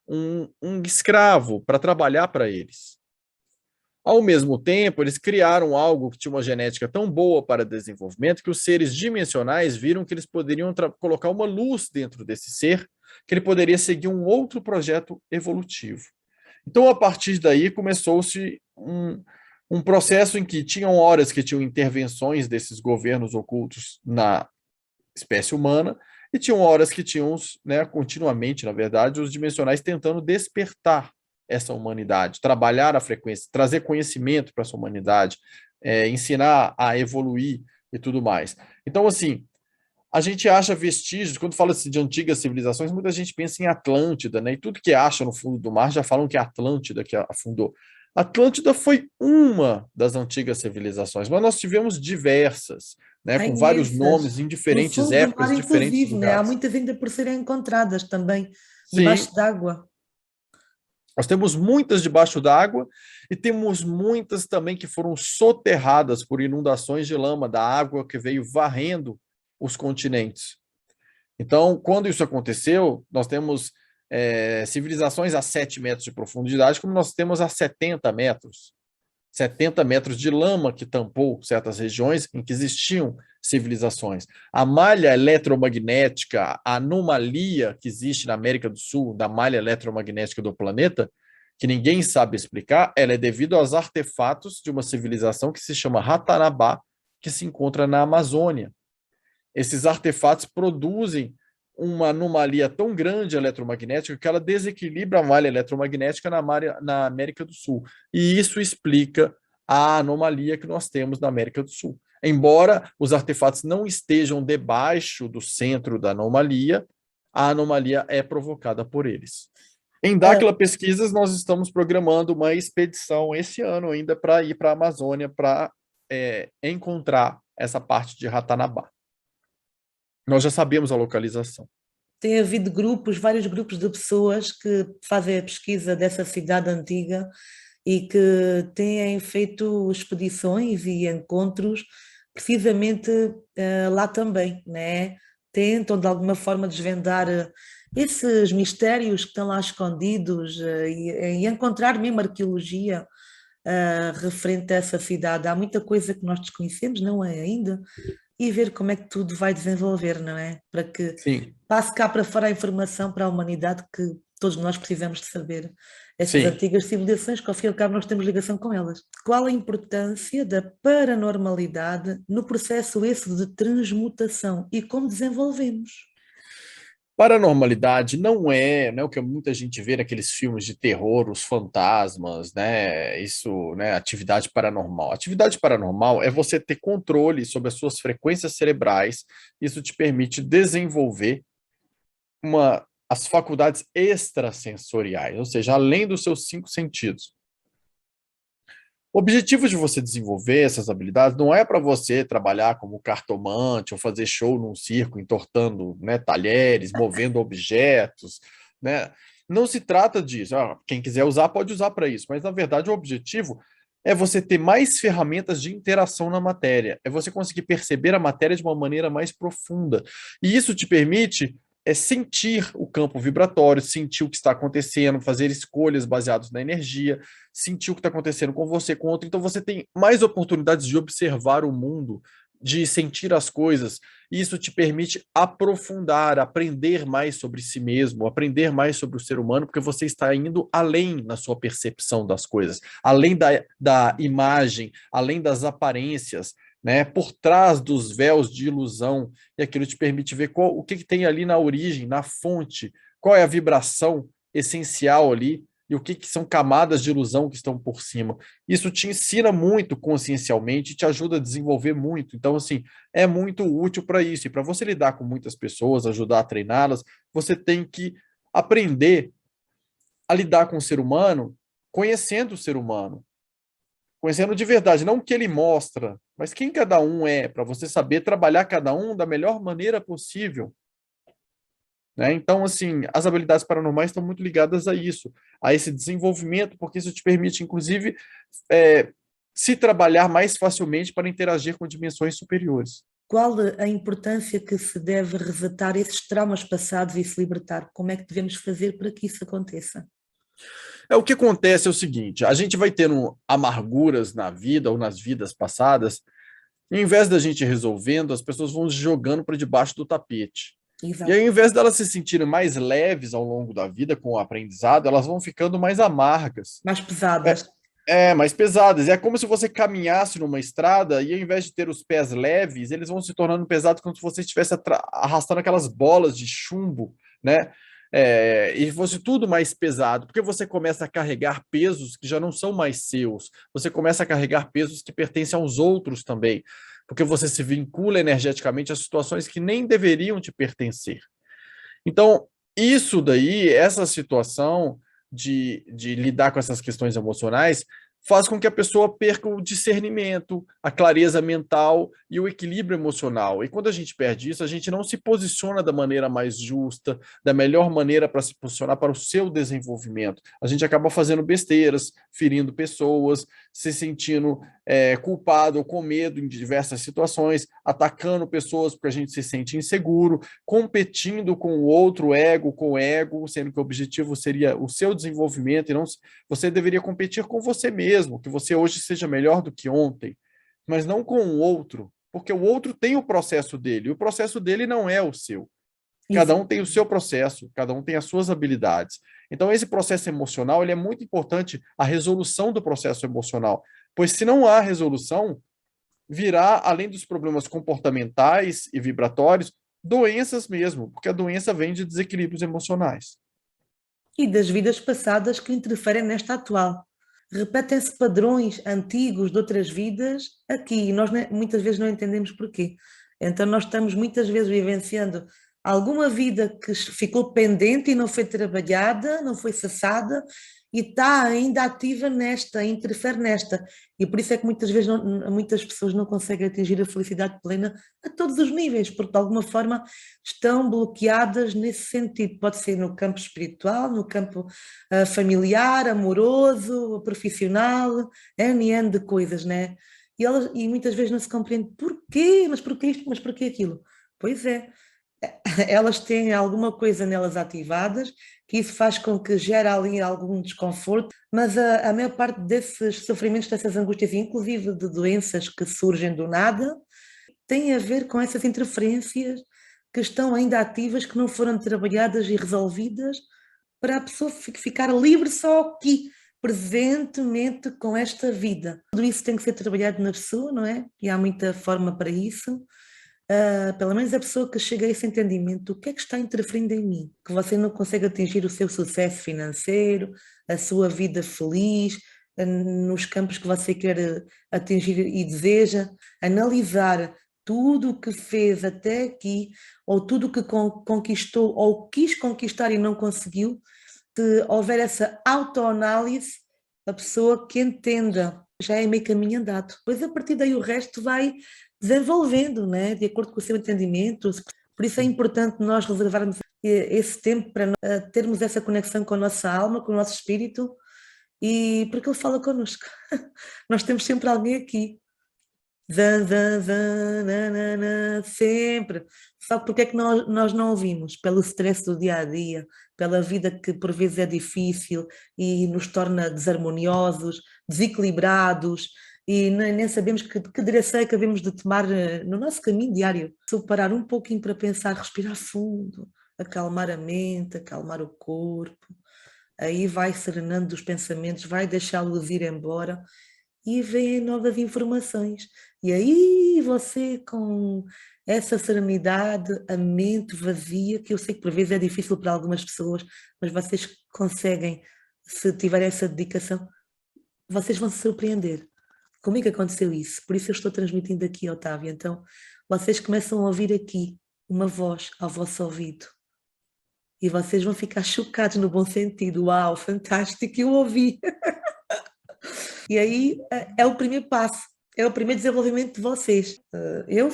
um escravo, para trabalhar para eles. Ao mesmo tempo, eles criaram algo que tinha uma genética tão boa para desenvolvimento que os seres dimensionais viram que eles poderiam colocar uma luz dentro desse ser, que ele poderia seguir um outro projeto evolutivo. Então, a partir daí, começou-se um processo em que tinham horas que tinham intervenções desses governos ocultos na espécie humana e tinham horas que tinham, né, continuamente, na verdade, os dimensionais tentando despertar essa humanidade, trabalhar a frequência, trazer conhecimento para essa humanidade, ensinar a evoluir e tudo mais. Então, assim, a gente acha vestígios, quando fala-se de antigas civilizações, muita gente pensa em Atlântida, né? E tudo que acha no fundo do mar já falam que é Atlântida que afundou. Atlântida foi uma das antigas civilizações, mas nós tivemos diversas, né? Há Com vários imensas. nomes em No diferentes fundo do épocas, mar, em diferentes inclusive, né? Há lugares. muitas ainda por serem encontradas também, Sim, debaixo d'água. nós temos muitas debaixo d'água e temos muitas também que foram soterradas por inundações de lama da água que veio varrendo os continentes. Então, quando isso aconteceu, nós temos civilizações a 7 metros de profundidade, como nós temos a 70 metros. 70 metros de lama que tampou certas regiões em que existiam civilizações. A malha eletromagnética, a anomalia que existe na América do Sul, da malha eletromagnética do planeta, que ninguém sabe explicar, ela é devido aos artefatos de uma civilização que se chama Ratanabá, que se encontra na Amazônia. Esses artefatos produzem uma anomalia tão grande eletromagnética que ela desequilibra a malha eletromagnética na América do Sul. E isso explica a anomalia que nós temos na América do Sul. Embora os artefatos não estejam debaixo do centro da anomalia, a anomalia é provocada por eles. Em Dáquila Pesquisas, nós estamos programando uma expedição esse ano ainda para ir para a Amazônia para encontrar essa parte de Ratanabá. Nós já sabemos a localização. Tem havido grupos, vários grupos de pessoas que fazem a pesquisa dessa cidade antiga e que têm feito expedições e encontros precisamente lá também, né? Tentam de alguma forma desvendar esses mistérios que estão lá escondidos e encontrar mesmo arqueologia referente a essa cidade. Há muita coisa que nós desconhecemos, não é ainda? E ver como é que tudo vai desenvolver, não é? Para que Sim, passe cá para fora a informação para a humanidade que todos nós precisamos de saber. Essas sim. antigas civilizações, que ao fim e ao cabo nós temos ligação com elas. Qual a importância da paranormalidade no processo esse de transmutação e como desenvolvemos? Paranormalidade não é, né, o que muita gente vê naqueles filmes de terror, os fantasmas, né? Isso, né? Atividade paranormal. Atividade paranormal é você ter controle sobre as suas frequências cerebrais. Isso te permite desenvolver as faculdades extrasensoriais, ou seja, além dos seus 5 sentidos. O objetivo de você desenvolver essas habilidades não é para você trabalhar como cartomante ou fazer show num circo, entortando, né, talheres, movendo objetos, né? Não se trata disso. Quem quiser usar, pode usar para isso. Mas, na verdade, o objetivo é você ter mais ferramentas de interação na matéria. É você conseguir perceber a matéria de uma maneira mais profunda. E isso te permite sentir o campo vibratório, sentir o que está acontecendo, fazer escolhas baseadas na energia, sentir o que está acontecendo com você, com outro. Então você tem mais oportunidades de observar o mundo, de sentir as coisas, e isso te permite aprofundar, aprender mais sobre si mesmo, aprender mais sobre o ser humano, porque você está indo além na sua percepção das coisas, além da imagem, além das aparências, né, por trás dos véus de ilusão, e aquilo te permite ver o que tem ali na origem, na fonte, qual é a vibração essencial ali, e o que são camadas de ilusão que estão por cima. Isso te ensina muito consciencialmente, te ajuda a desenvolver muito. Então, assim, é muito útil para isso. E para você lidar com muitas pessoas, ajudar a treiná-las, você tem que aprender a lidar com o ser humano, conhecendo o ser humano, conhecendo de verdade, não o que ele mostra, mas quem cada um é, para você saber trabalhar cada um da melhor maneira possível. Né? Então, assim, as habilidades paranormais estão muito ligadas a isso, a esse desenvolvimento, porque isso te permite, inclusive, se trabalhar mais facilmente para interagir com dimensões superiores. Qual a importância que se deve resetar esses traumas passados e se libertar? Como é que devemos fazer para que isso aconteça? O que acontece é o seguinte, a gente vai tendo amarguras na vida ou nas vidas passadas, e ao invés da gente resolvendo, as pessoas vão jogando para debaixo do tapete. E aí, Exato. ao invés delas se sentirem mais leves ao longo da vida com o aprendizado, elas vão ficando mais amargas. Mais É, pesadas. mais pesadas. É como se você caminhasse numa estrada e ao invés de ter os pés leves, eles vão se tornando pesados como se você estivesse arrastando aquelas bolas de chumbo, né? E fosse tudo mais pesado, porque você começa a carregar pesos que já não são mais seus, você começa a carregar pesos que pertencem aos outros também, porque você se vincula energeticamente a situações que nem deveriam te pertencer. Então, isso daí, essa situação de lidar com essas questões emocionais, faz com que a pessoa perca o discernimento, a clareza mental e o equilíbrio emocional. E quando a gente perde isso, a gente não se posiciona da maneira mais justa, da melhor maneira para se posicionar para o seu desenvolvimento. A gente acaba fazendo besteiras, ferindo pessoas, se sentindo culpado ou com medo em diversas situações, atacando pessoas porque a gente se sente inseguro, competindo com o outro ego, com o ego, sendo que o objetivo seria o seu desenvolvimento e não você deveria competir com você mesmo, que você hoje seja melhor do que ontem, mas não com o outro, porque o outro tem o processo dele, e o processo dele não é o seu. Cada um Exato. tem o seu processo, cada um tem as suas habilidades. Então, esse processo emocional, ele é muito importante, a resolução do processo emocional, pois se não há resolução, virá, além dos problemas comportamentais e vibratórios, doenças mesmo, porque a doença vem de desequilíbrios emocionais. E das vidas passadas que interferem nesta atual. repetem-se padrões antigos de outras vidas aqui, e nós muitas vezes não entendemos porquê. Então nós estamos muitas vezes vivenciando alguma vida que ficou pendente e não foi trabalhada, não foi cessada, e está ainda ativa nesta, interfere nesta. E por isso é que muitas vezes muitas pessoas não conseguem atingir a felicidade plena a todos os níveis, porque de alguma forma estão bloqueadas nesse sentido. Pode ser no campo espiritual, no campo familiar, amoroso, profissional, N de coisas, né? E muitas vezes não se compreende porquê, mas porquê isto, mas porquê aquilo. Pois é, elas têm alguma coisa nelas ativadas, que isso faz com que gere ali algum desconforto, mas a maior parte desses sofrimentos, dessas angústias, inclusive de doenças que surgem do nada, tem a ver com essas interferências que estão ainda ativas, que não foram trabalhadas e resolvidas, para a pessoa ficar livre só aqui, presentemente com esta vida. Tudo isso tem que ser trabalhado na pessoa, não é? E há muita forma para isso. Pelo menos a pessoa que chega a esse entendimento, o que é que está interferindo em mim? Que você não consegue atingir o seu sucesso financeiro, a sua vida feliz, nos campos que você quer atingir e deseja, analisar tudo o que fez até aqui, ou tudo o que conquistou, ou quis conquistar e não conseguiu. Se houver essa autoanálise, a pessoa que entenda, já é meio caminho andado. Depois a partir daí o resto vai desenvolvendo, né? De acordo com o seu entendimento. Por isso é importante nós reservarmos esse tempo para termos essa conexão com a nossa alma, com o nosso espírito, e porque ele fala connosco. Nós temos sempre alguém aqui. Zan, zan, zan, nanana, sempre. Só porque é que nós não ouvimos? Pelo stress do dia a dia, pela vida que por vezes é difícil e nos torna desarmoniosos, desequilibrados, e nem sabemos que direção é que devemos de tomar no nosso caminho diário. Se parar um pouquinho para pensar, respirar fundo, acalmar a mente, acalmar o corpo, aí vai serenando os pensamentos, vai deixá-los ir embora e vêm novas informações. E aí você, com essa serenidade, a mente vazia, que eu sei que por vezes é difícil para algumas pessoas, mas vocês conseguem, se tiverem essa dedicação, vocês vão se surpreender. Comigo aconteceu isso, por isso eu estou transmitindo aqui, Otávio. Então, vocês começam a ouvir aqui uma voz ao vosso ouvido. E vocês vão ficar chocados no bom sentido. Uau, fantástico, eu ouvi. E aí é o primeiro passo, é o primeiro desenvolvimento de vocês.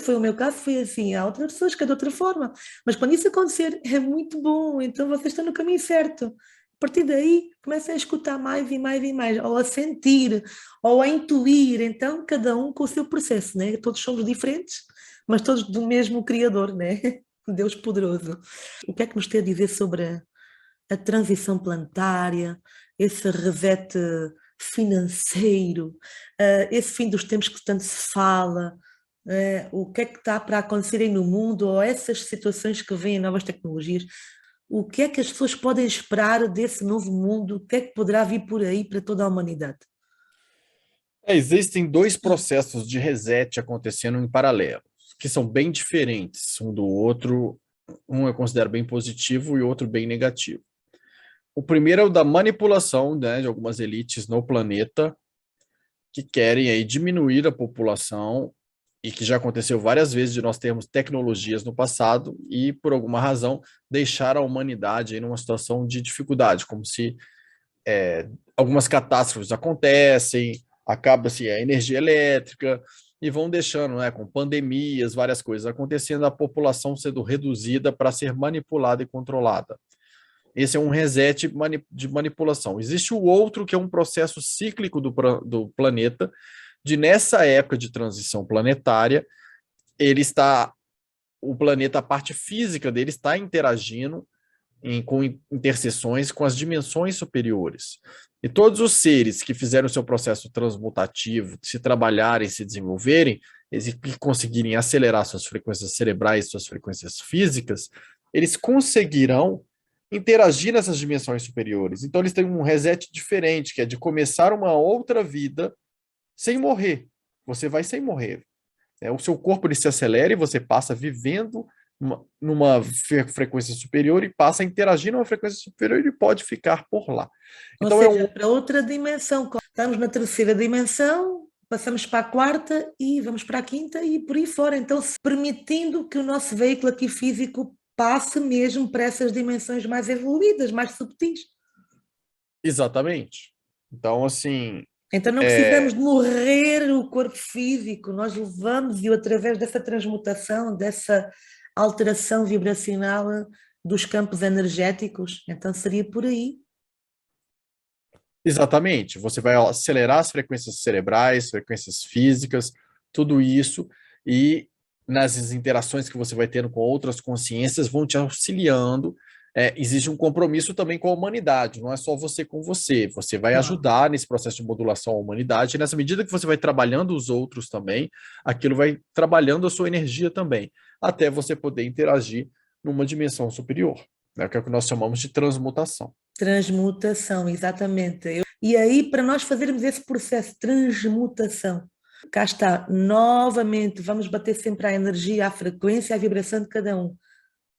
O meu caso foi assim, há outras pessoas que é de outra forma, mas quando isso acontecer é muito bom, então vocês estão no caminho certo. A partir daí comecem a escutar mais e mais e mais, ou a sentir, ou a intuir, então cada um com o seu processo, né? Todos somos diferentes, mas todos do mesmo Criador, né? Deus poderoso. O que é que nos tem a dizer sobre a transição planetária, esse reset financeiro, esse fim dos tempos que tanto se fala, o que é que está para acontecer aí no mundo, ou essas situações que vêm, novas tecnologias, o que é que as pessoas podem esperar desse novo mundo, o que é que poderá vir por aí para toda a humanidade? Existem dois processos de reset acontecendo em paralelo, que são bem diferentes um do outro. Um eu considero bem positivo e outro bem negativo. O primeiro é o da manipulação, né, de algumas elites no planeta que querem aí diminuir a população, e que já aconteceu várias vezes de nós termos tecnologias no passado e, por alguma razão, deixar a humanidade aí numa situação de dificuldade, como se algumas catástrofes acontecem, acaba-se a energia elétrica, e vão deixando, né, com pandemias, várias coisas acontecendo, a população sendo reduzida para ser manipulada e controlada. Esse é um reset de manipulação. Existe o outro, que é um processo cíclico do planeta, de nessa época de transição planetária, o planeta, a parte física dele está interagindo com interseções com as dimensões superiores. E todos os seres que fizeram o seu processo transmutativo, se trabalharem, se desenvolverem, eles conseguirem acelerar suas frequências cerebrais, suas frequências físicas, eles conseguirão interagir nessas dimensões superiores. Então eles têm um reset diferente, que é de começar uma outra vida sem morrer. Você vai sem morrer. O seu corpo ele se acelera e você passa vivendo numa frequência superior e passa a interagir numa frequência superior e pode ficar por lá. Ou Então seja, para outra dimensão, estamos na terceira dimensão, passamos para a quarta e vamos para a quinta e por aí fora. Então, permitindo que o nosso veículo aqui físico passe mesmo para essas dimensões mais evoluídas, mais subtis. Exatamente. Então, assim, Então não precisamos de morrer o corpo físico, nós levamos e através dessa transmutação, dessa alteração vibracional dos campos energéticos, então seria por aí. exatamente. Você vai acelerar as frequências cerebrais, frequências físicas, tudo isso, e nas interações que você vai tendo com outras consciências vão te auxiliando. Existe um compromisso também com a humanidade, não é só você com você. Você vai ajudar nesse processo de modulação à humanidade, e nessa medida que você vai trabalhando os outros também, aquilo vai trabalhando a sua energia também, até você poder interagir numa dimensão superior, né, que é o que nós chamamos de transmutação. Transmutação, exatamente. E aí, para nós fazermos esse processo de transmutação, cá está, novamente, vamos bater sempre a energia, a frequência, a vibração de cada um.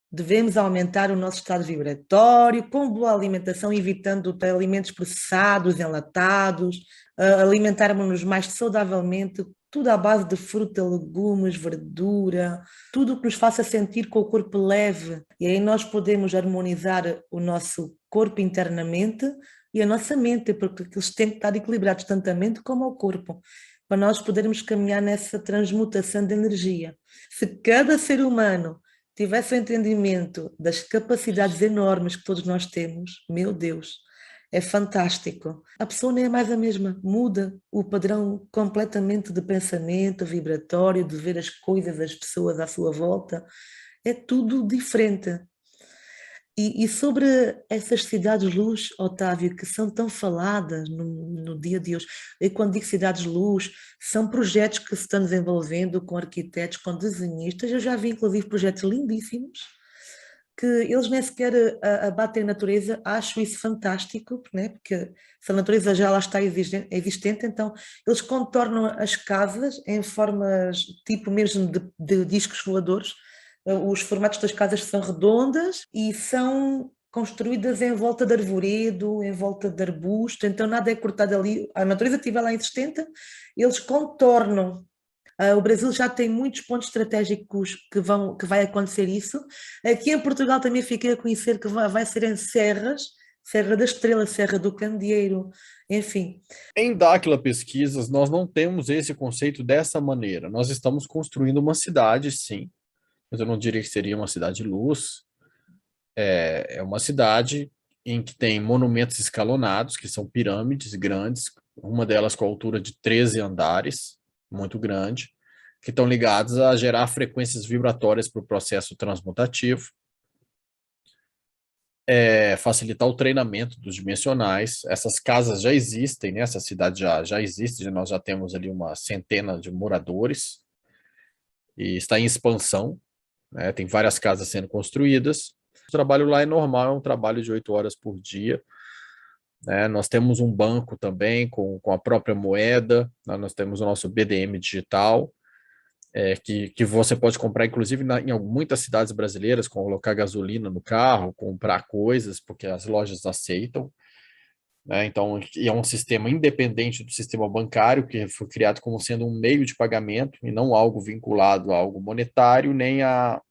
Devemos aumentar o nosso estado vibratório com boa alimentação, evitando alimentos processados, enlatados, alimentarmos-nos mais saudavelmente, tudo à base de fruta, legumes, verdura, tudo o que nos faça sentir com o corpo leve. E aí nós podemos harmonizar o nosso corpo internamente e a nossa mente, porque eles têm que estar equilibrados tanto a mente como o corpo, para nós podermos caminhar nessa transmutação de energia. Se cada ser humano tivesse o entendimento das capacidades enormes que todos nós temos, meu Deus, é fantástico. A pessoa nem é mais a mesma, muda o padrão completamente de pensamento, vibratório, de ver as coisas, as pessoas à sua volta, é tudo diferente. E sobre essas cidades-luz, Otávio, que são tão faladas no dia de hoje, e quando digo cidades-luz, são projetos que se estão desenvolvendo com arquitetos, com desenhistas, eu já vi inclusive projetos lindíssimos, que eles nem sequer abatem a natureza, acho isso fantástico, né? Porque se a natureza já lá está existente, então eles contornam as casas em formas tipo mesmo de discos voadores. Os formatos das casas são redondas e são construídas em volta de arvoredo, em volta de arbusto, então nada é cortado ali, a natureza estiver lá existente, eles contornam. O Brasil já tem muitos pontos estratégicos que vai acontecer isso. Aqui em Portugal também fiquei a conhecer que vai ser em serras, Serra da Estrela, Serra do Candeeiro, enfim. Em Dáquila Pesquisas, nós não temos esse conceito dessa maneira. Nós estamos construindo uma cidade, sim, mas eu não diria que seria uma cidade-luz. É uma cidade em que tem monumentos escalonados, que são pirâmides grandes, uma delas com a altura de 13 andares, muito grande, que estão ligados a gerar frequências vibratórias para o processo transmutativo, facilitar o treinamento dos dimensionais. Essas casas já existem, né? Essa cidade já existe, nós já temos ali uma centena de moradores, e está em expansão, né? Tem várias casas sendo construídas. O trabalho lá é normal, é um trabalho de 8 horas por dia. Né? Nós temos um banco também com a própria moeda, né? Nós temos o nosso BDM digital, que você pode comprar, inclusive, em muitas cidades brasileiras, colocar gasolina no carro, comprar coisas, porque as lojas aceitam. Né? Então, é um sistema independente do sistema bancário, que foi criado como sendo um meio de pagamento e não algo vinculado a algo monetário, nem a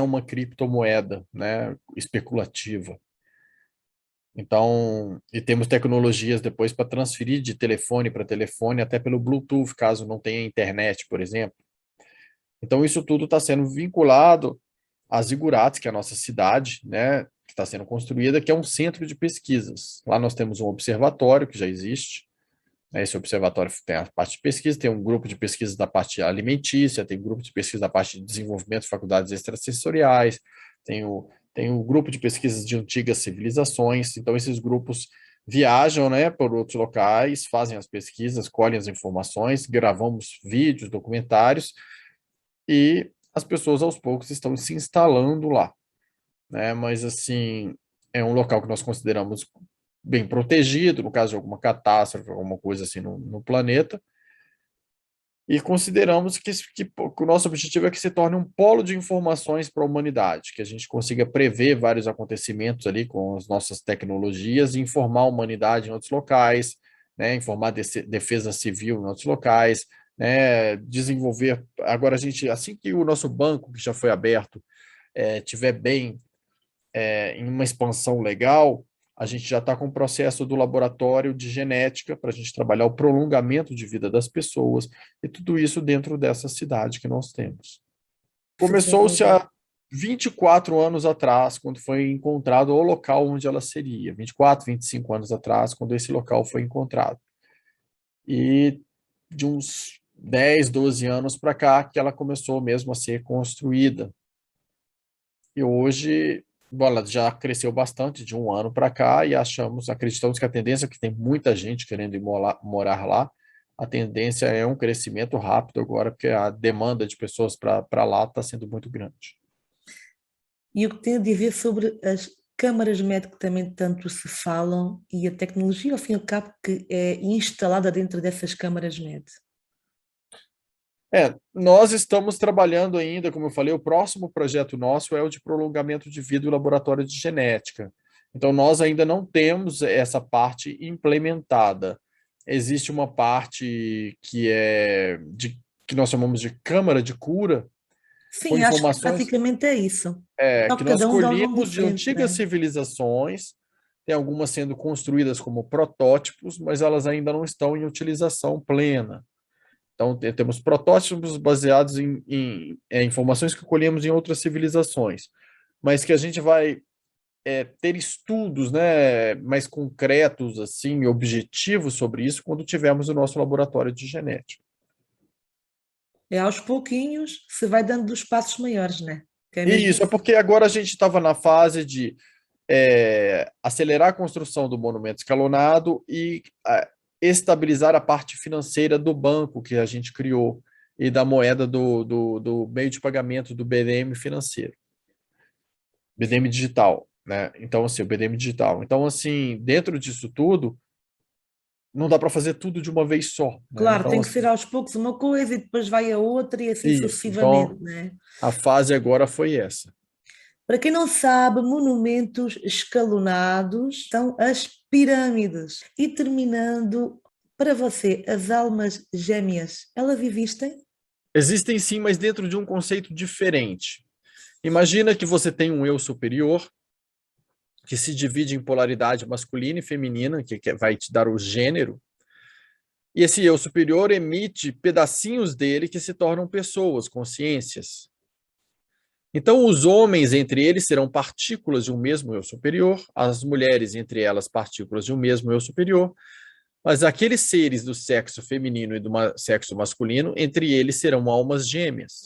uma criptomoeda, né, especulativa. Então, e temos tecnologias depois para transferir de telefone para telefone, até pelo Bluetooth, caso não tenha internet, por exemplo. Então, isso tudo está sendo vinculado a Zigurates, que é a nossa cidade, né, que está sendo construída, que é um centro de pesquisas. Lá nós temos um observatório que já existe. Esse observatório tem a parte de pesquisa, tem um grupo de pesquisa da parte alimentícia, tem um grupo de pesquisa da parte de desenvolvimento de faculdades extrasensoriais, tem o grupo de pesquisas de antigas civilizações. Então, esses grupos viajam, né, por outros locais, fazem as pesquisas, colhem as informações, gravamos vídeos, documentários, e as pessoas, aos poucos, estão se instalando lá. Né? Mas, assim, é um local que nós consideramos bem protegido, no caso de alguma catástrofe, alguma coisa assim no planeta, e consideramos que o nosso objetivo é que se torne um polo de informações para a humanidade, que a gente consiga prever vários acontecimentos ali com as nossas tecnologias e informar a humanidade em outros locais, né, informar defesa civil em outros locais, né, desenvolver. Agora, a gente, assim que o nosso banco, que já foi aberto, tiver bem em uma expansão legal, a gente já está com o processo do laboratório de genética para a gente trabalhar o prolongamento de vida das pessoas e tudo isso dentro dessa cidade que nós temos. Começou-se há 24 anos atrás, quando foi encontrado o local onde ela seria. 24, 25 anos atrás, quando esse local foi encontrado. E de uns 10, 12 anos para cá, que ela começou mesmo a ser construída. E hoje, bom, ela já cresceu bastante de um ano para cá e acreditamos que a tendência é que tem muita gente querendo ir morar lá. A tendência é um crescimento rápido agora, porque a demanda de pessoas para lá está sendo muito grande. E o que tem a dizer sobre as câmaras MED que também tanto se falam e a tecnologia, ao fim e ao cabo, que é instalada dentro dessas câmaras MED? Nós estamos trabalhando ainda, como eu falei, o próximo projeto nosso é o de prolongamento de vida do laboratório de genética. Então, nós ainda não temos essa parte implementada. Existe uma parte que nós chamamos de câmara de cura, com Sim, acho que informações praticamente é isso. Só que que nós cada um dá um nome colhemos de diferente, antigas né? civilizações, tem algumas sendo construídas como protótipos, mas elas ainda não estão em utilização plena. Então, temos protótipos baseados em informações que colhemos em outras civilizações, mas que a gente vai ter estudos, né, mais concretos, assim, objetivos sobre isso quando tivermos o nosso laboratório de genética. É aos pouquinhos se vai dando dos passos maiores, né? Que é E mesmo isso é assim. porque agora a gente estava na fase de acelerar a construção do monumento escalonado e estabilizar a parte financeira do banco que a gente criou e da moeda do meio de pagamento do BDM financeiro, BDM digital, né? Então, assim, o BDM digital. Então, assim, dentro disso tudo, não dá para fazer tudo de uma vez só, né? Claro, Então, tem que ser assim, aos poucos uma coisa e depois vai a outra e assim isso. sucessivamente, Então, né? a fase agora foi essa. Para quem não sabe, monumentos escalonados são as pirâmides. E terminando, para você, as almas gêmeas, elas existem? Existem sim, mas dentro de um conceito diferente. Imagina que você tem um eu superior que se divide em polaridade masculina e feminina, que vai te dar o gênero, e esse eu superior emite pedacinhos dele que se tornam pessoas, consciências. Então, os homens, entre eles, serão partículas de um mesmo eu superior, as mulheres, entre elas, partículas de um mesmo eu superior, mas aqueles seres do sexo feminino e do sexo masculino, entre eles serão almas gêmeas.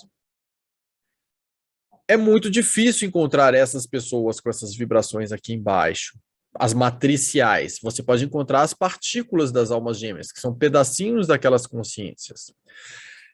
É muito difícil encontrar essas pessoas com essas vibrações aqui embaixo, as matriciais. Você pode encontrar as partículas das almas gêmeas, que são pedacinhos daquelas consciências.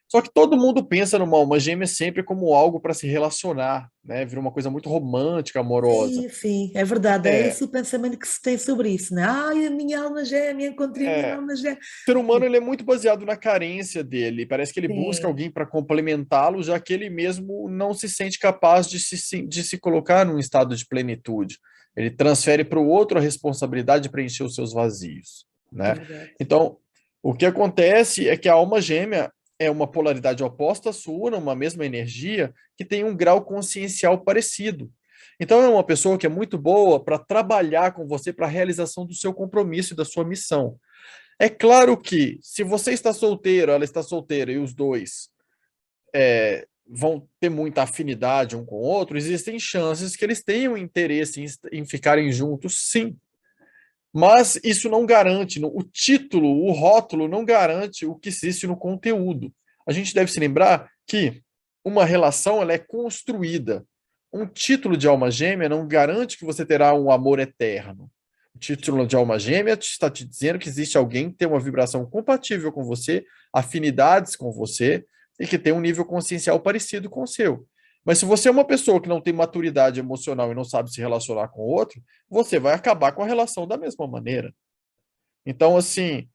Só que todo mundo pensa numa alma gêmea sempre como algo para se relacionar, né? Vira uma coisa muito romântica, amorosa. Sim, sim, é verdade. É É, esse o pensamento que se tem sobre isso, né? Ai, a minha alma gêmea, encontrei a minha é. alma gêmea. O ser humano ele é muito baseado na carência dele. Parece que ele busca Sim, alguém para complementá-lo, já que ele mesmo não se sente capaz de se colocar num estado de plenitude. Ele transfere para o outro a responsabilidade de preencher os seus vazios, é né? verdade. Então, o que acontece é que a alma gêmea é uma polaridade oposta à sua, numa mesma energia, que tem um grau consciencial parecido. Então, é uma pessoa que é muito boa para trabalhar com você para a realização do seu compromisso e da sua missão. É claro que, se você está solteiro, ela está solteira e os dois vão ter muita afinidade um com o outro, existem chances que eles tenham interesse em ficarem juntos, sim. Mas isso não garante, o título, o rótulo não garante o que existe no conteúdo. A gente deve se lembrar que uma relação ela é construída. Um título de alma gêmea não garante que você terá um amor eterno. O título de alma gêmea está te dizendo que existe alguém que tem uma vibração compatível com você, afinidades com você e que tem um nível consciencial parecido com o seu. Mas se você é uma pessoa que não tem maturidade emocional e não sabe se relacionar com o outro, você vai acabar com a relação da mesma maneira. Então, assim,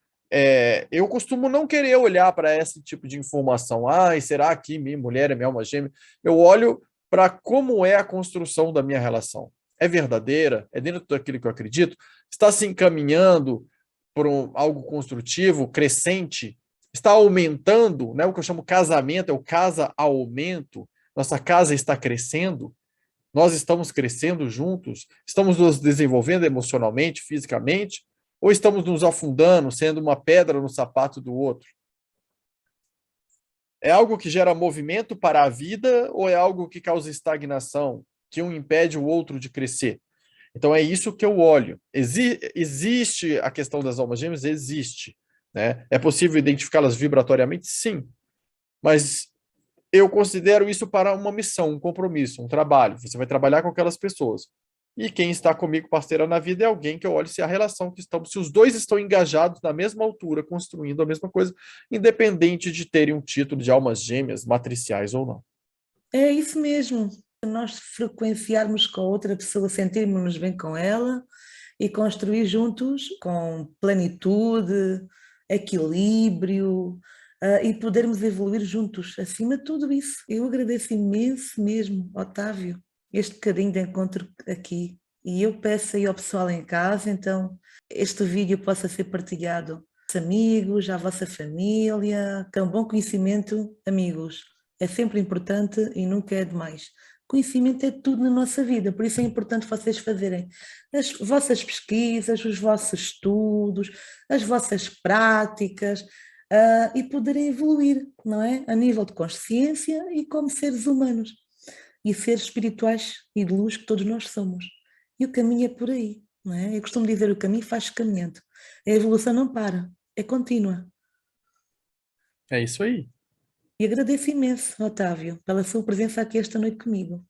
eu costumo não querer olhar para esse tipo de informação. Ai, será que minha mulher é minha alma gêmea? Eu olho para como é a construção da minha relação. É verdadeira? É dentro daquilo que eu acredito? Está se encaminhando por algo construtivo, crescente, está aumentando, né? O que eu chamo casamento é o casa-aumento, nossa casa está crescendo, nós estamos crescendo juntos, estamos nos desenvolvendo emocionalmente, fisicamente, ou estamos nos afundando, sendo uma pedra no sapato do outro? É algo que gera movimento para a vida ou é algo que causa estagnação, que um impede o outro de crescer? Então é isso que eu olho. Existe a questão das almas gêmeas? Existe. Né? É possível identificá-las vibratoriamente? Sim. Mas eu considero isso para uma missão, um compromisso, um trabalho. Você vai trabalhar com aquelas pessoas. E quem está comigo, parceira na vida, é alguém que eu olho se a relação que estamos, se os dois estão engajados na mesma altura, construindo a mesma coisa, independente de terem um título de almas gêmeas, matriciais ou não. É isso mesmo. Nós frequenciarmos com outra pessoa, sentirmos-nos bem com ela e construir juntos com plenitude, equilíbrio, e podermos evoluir juntos. Acima de tudo isso, eu agradeço imenso mesmo, Otávio, este bocadinho de encontro aqui. E eu peço aí ao pessoal em casa, então, este vídeo possa ser partilhado aos amigos, à vossa família. Então, bom conhecimento, amigos. É sempre importante e nunca é demais. Conhecimento é tudo na nossa vida, por isso é importante vocês fazerem as vossas pesquisas, os vossos estudos, as vossas práticas, e poderem evoluir, não é? A nível de consciência e como seres humanos e seres espirituais e de luz que todos nós somos. E o caminho é por aí, não é? Eu costumo dizer, o caminho faz caminhando. A evolução não para, é contínua. É isso aí. E agradeço imenso, Otávio, pela sua presença aqui esta noite comigo.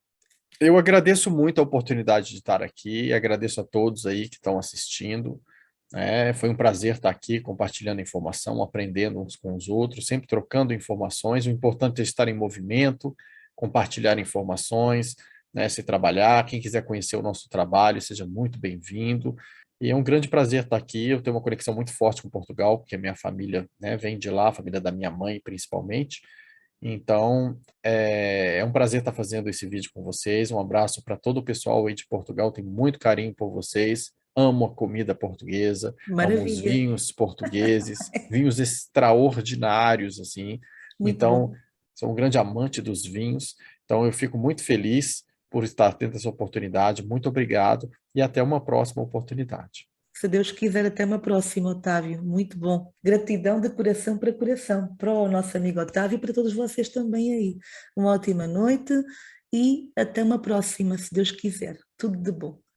Eu agradeço muito a oportunidade de estar aqui, agradeço a todos aí que estão assistindo. Foi um prazer estar aqui compartilhando informação, aprendendo uns com os outros, sempre trocando informações. O importante é estar em movimento, compartilhar informações, né, se trabalhar. Quem quiser conhecer o nosso trabalho, seja muito bem-vindo. E é um grande prazer estar aqui. Eu tenho uma conexão muito forte com Portugal, porque a minha família, né, vem de lá, a família da minha mãe, principalmente. Então, é um prazer estar fazendo esse vídeo com vocês. Um abraço para todo o pessoal aí de Portugal. Tenho muito carinho por vocês. Amo a comida portuguesa, amo os Maravilha, vinhos portugueses, vinhos extraordinários, assim. muito Então, bom. sou um grande amante dos vinhos. Então, eu fico muito feliz por estar tendo essa oportunidade. Muito obrigado e até uma próxima oportunidade. Se Deus quiser, até uma próxima, Otávio. Muito bom. Gratidão de coração para coração, para o nosso amigo Otávio e para todos vocês também aí. Uma ótima noite e até uma próxima, se Deus quiser. Tudo de bom.